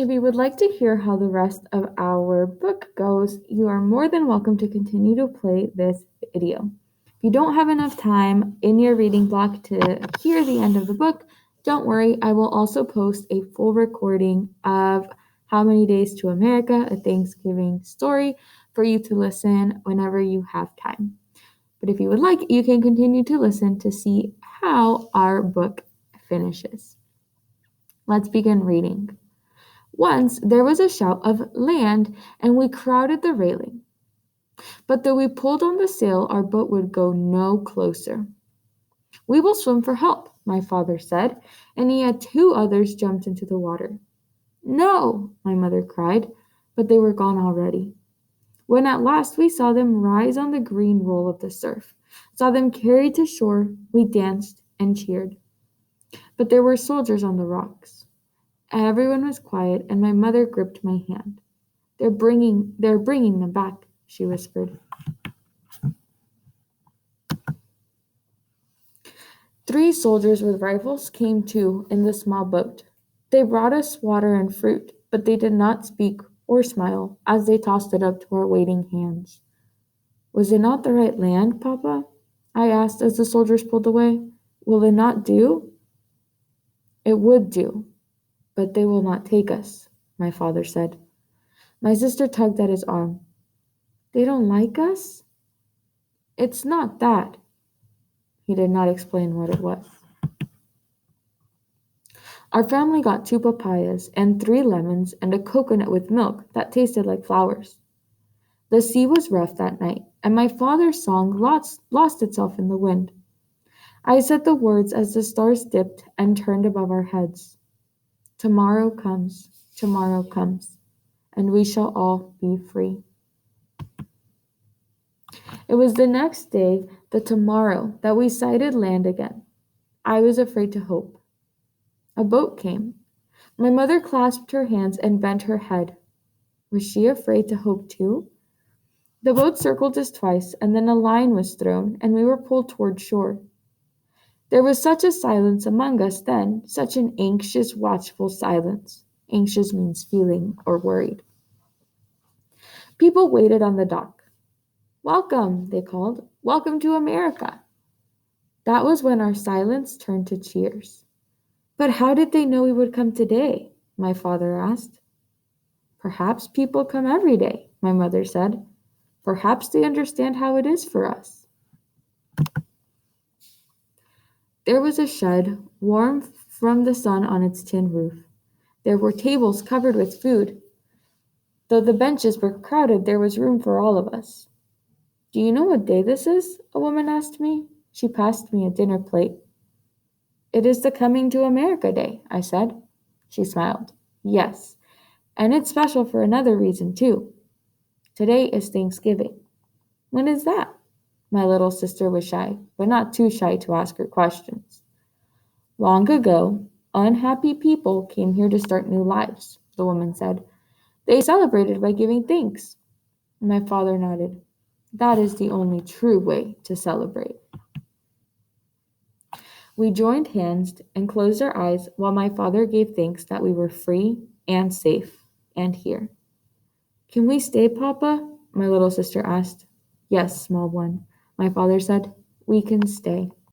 If you would like to hear how the rest of our book goes, you are more than welcome to continue to play this video. If you don't have enough time in your reading block to hear the end of the book, don't worry, I will also post a full recording of How Many Days to America, a Thanksgiving story, for you to listen whenever you have time. But if you would like, you can continue to listen to see how our book finishes. Let's begin reading. Once there was a shout of "Land!" and we crowded the railing. But though we pulled on the sail, our boat would go no closer. "We will swim for help," my father said, and he had two others jumped into the water. "No!" my mother cried, but they were gone already. When at last we saw them rise on the green roll of the surf, saw them carried to shore, we danced and cheered. But there were soldiers on the rocks. Everyone was quiet, and my mother gripped my hand. They're bringing them back," she whispered. 3 soldiers with rifles came too in the small boat. They brought us water and fruit, but they did not speak or smile as they tossed it up to our waiting hands. "Was it not the right land, Papa?" I asked as the soldiers pulled away. "Will it not do?" "It would do, but they will not take us," my father said. My sister tugged at his arm. "They don't like us?" "It's not that." He did not explain what it was. Our family got 2 papayas and 3 lemons and a coconut with milk that tasted like flowers. The sea was rough that night, and my father's song lost itself in the wind. I said the words as the stars dipped and turned above our heads. Tomorrow comes, and we shall all be free. It was the next day, the tomorrow, that we sighted land again. I was afraid to hope. A boat came. My mother clasped her hands and bent her head. Was she afraid to hope too? The boat circled us twice, and then a line was thrown, and we were pulled toward shore. There was such a silence among us then, such an anxious, watchful silence. Anxious means feeling or worried. People waited on the dock. "Welcome," they called. "Welcome to America." That was when our silence turned to cheers. "But how did they know we would come today?" my father asked. "Perhaps people come every day," my mother said. "Perhaps they understand how it is for us." There was a shed, warm from the sun on its tin roof. There were tables covered with food. Though the benches were crowded, there was room for all of us. "Do you know what day this is?" a woman asked me. She passed me a dinner plate. "It is the Coming to America Day," I said. She smiled. "Yes, and it's special for another reason, too. Today is Thanksgiving." "When is that?" My little sister was shy, but not too shy to ask her questions. "Long ago, unhappy people came here to start new lives," the woman said. "They celebrated by giving thanks." My father nodded. "That is the only true way to celebrate." We joined hands and closed our eyes while my father gave thanks that we were free and safe and here. "Can we stay, Papa?" my little sister asked. "Yes, small one," my father said. "We can stay."